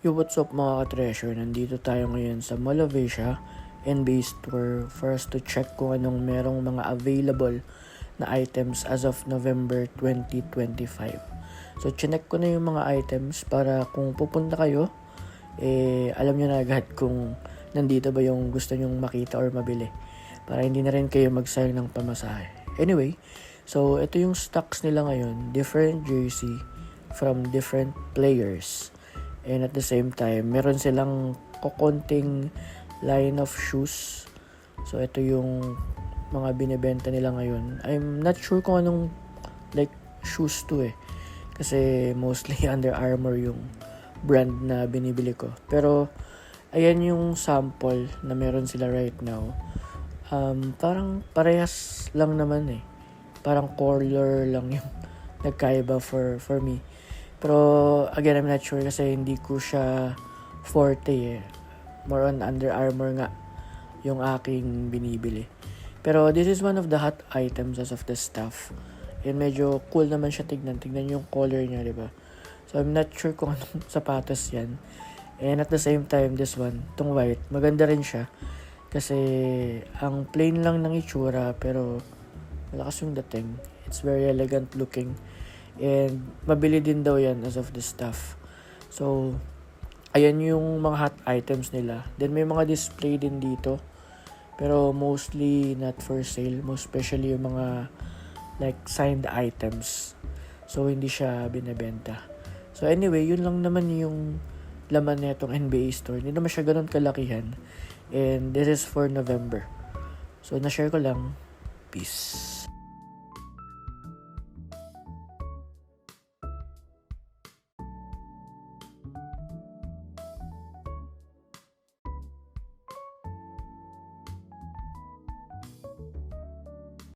Yo, what's up mga ka-treasure? Nandito tayo ngayon sa Mall of Asia NBA Store for us to check kung anong merong mga available na items as of November 2025. So, chinek ko na yung mga items para kung pupunta kayo, alam nyo na agad kung nandito ba yung gusto nyong makita or mabili. Para hindi na rin kayo magsayang ng pamasahe. Anyway, so ito yung stocks nila ngayon. Different jersey from different players. And at the same time, meron silang kokonting line of shoes. So, ito yung mga binibenta nila ngayon. I'm not sure kung anong like shoes to Kasi mostly Under Armour yung brand na binibili ko. Pero, ayan yung sample na meron sila right now. Parang parehas lang naman Parang color lang yung nagkaiba for me. Pero, again, I'm not sure kasi hindi ko siya forte More on Under Armour nga yung aking binibili. Pero, this is one of the hot items as of the stuff. And medyo cool naman siya tignan. Tignan yung color niya, diba? So, I'm not sure kung anong sapatos yan. And at the same time, this one, itong white, maganda rin siya. Kasi, ang plain lang ng itsura, pero malakas yung dating. It's very elegant looking. And mabili din daw yan as of the stuff. So, ayan yung mga hot items nila. Then may mga display din dito. Pero mostly not for sale. Most especially yung mga like signed items. So, hindi siya binebenta. So, anyway, yun lang naman yung laman netong NBA store. Hindi naman siya ganun kalakihan. And this is for November. So, na-share ko lang. Peace.